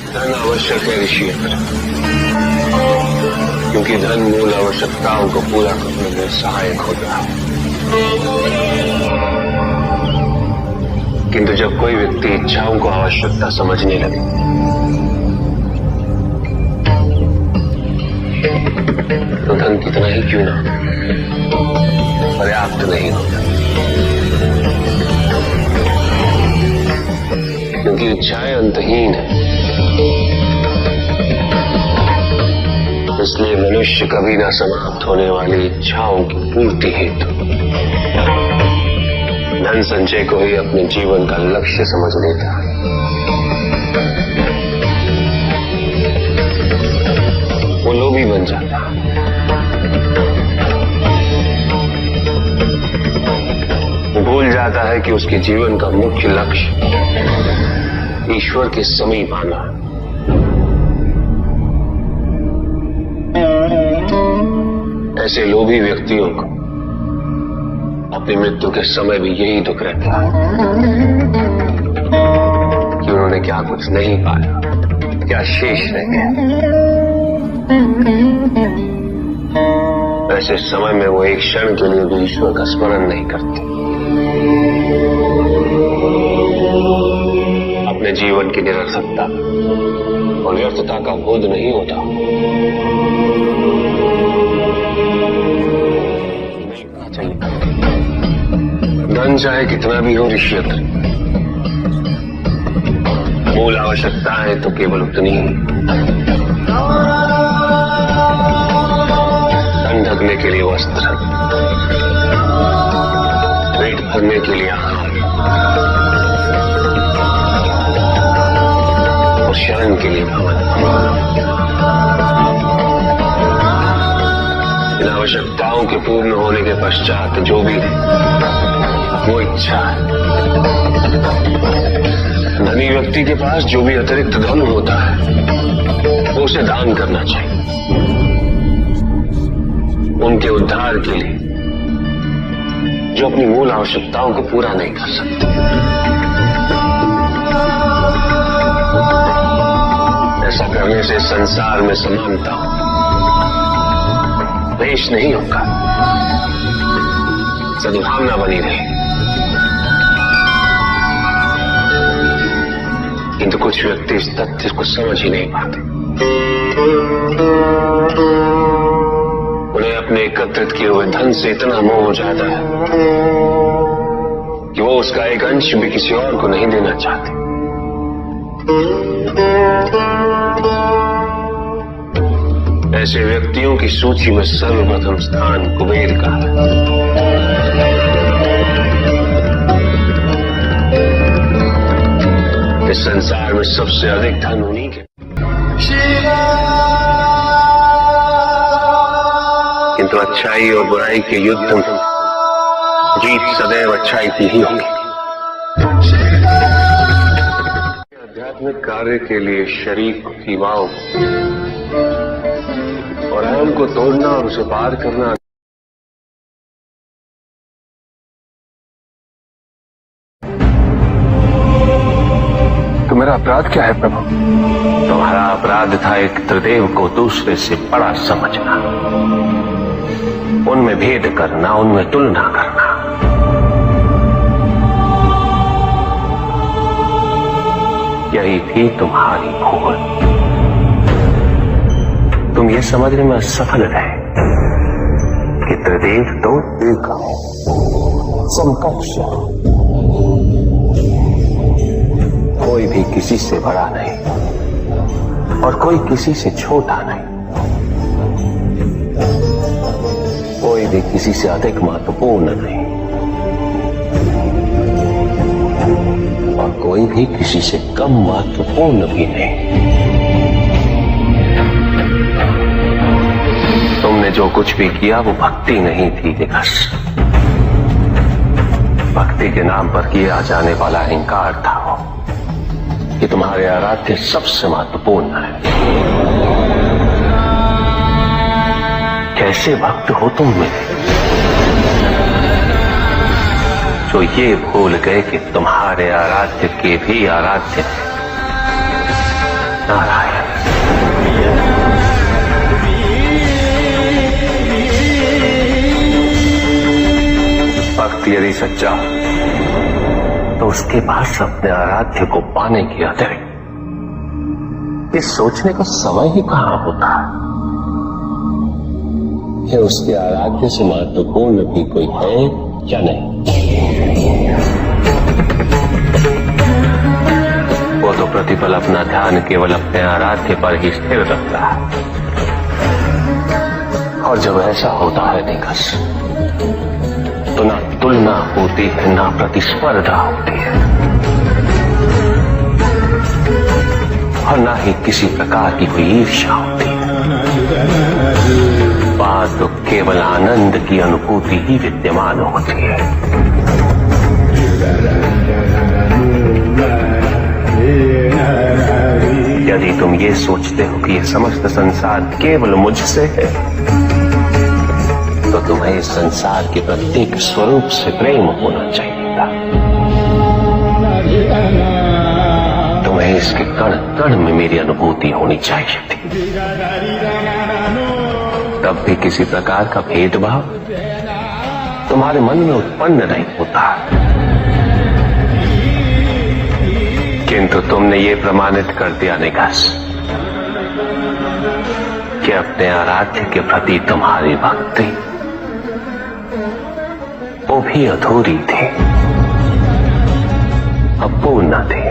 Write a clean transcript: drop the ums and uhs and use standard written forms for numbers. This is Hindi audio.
धन आवश्यक है ऋषियत्र, क्योंकि धन मूल आवश्यकताओं को पूरा करने में सहायक होता है। किंतु जब कोई व्यक्ति इच्छाओं को आवश्यकता समझने लगे तो धन कितना ही क्यों ना पर्याप्त नहीं होता, क्योंकि इच्छाएं अंतहीन है। इसलिए मनुष्य कभी ना समाप्त होने वाली इच्छाओं की पूर्ति हेतु धन संचय को ही अपने जीवन का लक्ष्य समझ लेता है। वो लोभी बन जाता है। वो भूल जाता है कि उसके जीवन का मुख्य लक्ष्य ईश्वर के समीप आना है। ऐसे लोभी व्यक्तियों को अपनी मृत्यु के समय भी यही दुख रहता है कि उन्होंने क्या कुछ नहीं पाया, क्या शेष रह गया। ऐसे समय में वो एक क्षण के लिए भी ईश्वर का स्मरण नहीं करते, अपने जीवन की निरर्थकता और व्यर्थता का बोध नहीं होता। धन चाहे कितना भी हो ऋषियत्र, मूल आवश्यकता है तो केवल उतनी ही। धन ढकने के लिए वस्त्र, पेट भरने के लिए आहार और शरण के लिए भवन। इन आवश्यकताओं के पूर्ण होने के पश्चात जो भी वो इच्छा है। धनी व्यक्ति के पास जो भी अतिरिक्त धन होता है वो उसे दान करना चाहिए, उनके उद्धार के लिए जो अपनी मूल आवश्यकताओं को पूरा नहीं कर सकते। ऐसा करने से संसार में समानता देश नहीं होगा, सद्भावना बनी रहे। किंतु कुछ व्यक्ति इस तथ्य को समझ ही नहीं पाते। उन्हें अपने एकत्रित किए हुए धन से इतना मोह हो जाता है कि वो उसका एक अंश भी किसी और को नहीं देना चाहते। ऐसे व्यक्तियों की सूची में सर्वप्रथम स्थान कुबेर का है। इस संसार में सबसे अधिक धन उन्हीं के, किंतु अच्छाई और बुराई के युद्ध में जीत सदैव अच्छाई की ही होगी। आध्यात्मिक कार्य के लिए शरीर की सीमाओं और अहम को तोड़ना और उसे पार करना तो मेरा अपराध क्या है प्रभु? तुम्हारा अपराध था एक त्रिदेव को दूसरे से बड़ा समझना, उनमें भेद करना, उनमें तुलना करना। यही थी तुम्हारी भूल। तुम ये समझने में असफल रहे कि त्रिदेव तो एक समकक्ष, कोई भी किसी से बड़ा नहीं और कोई किसी से छोटा नहीं, कोई भी किसी से अधिक महत्वपूर्ण नहीं और कोई भी किसी से कम महत्वपूर्ण भी नहीं। तुमने जो कुछ भी किया वो भक्ति नहीं थी विकास, भक्ति के नाम पर किया जाने वाला अहंकार था वो कि तुम्हारे आराध्य सबसे महत्वपूर्ण है। कैसे भक्त हो तुम मेरे, जो ये भूल गए कि तुम्हारे आराध्य के भी आराध्य है। नारायण। भक्त यदि सच्चा हो तो उसके पास अपने आराध्य को पाने की अतिरिक्त इस सोचने का समय ही कहां होता है कि उसके आराध्य से महत्वपूर्ण भी कोई है या नहीं। वो तो प्रतिपल अपना ध्यान केवल अपने आराध्य पर ही स्थिर रखता है, और जब ऐसा होता है निकस, तो ना तुलना होती है, ना प्रतिस्पर्धा होती है, और ना ही किसी प्रकार की कोई ईर्ष्या होती है। बात तो केवल आनंद की अनुभूति ही विद्यमान होती है। यदि तुम ये सोचते हो कि यह समस्त संसार केवल मुझसे है, तो तुम्हें इस संसार के प्रत्येक स्वरूप से प्रेम होना चाहिए था। तुम्हें इसके कण कण में मेरी अनुभूति होनी चाहिए थी। तब भी किसी प्रकार का भेदभाव तुम्हारे मन में उत्पन्न नहीं होता, किंतु तुमने ये प्रमाणित कर दिया निकास कि अपने आराध्य के प्रति तुम्हारी भक्ति वो भी अधूरी थी, अपूर्ण थी।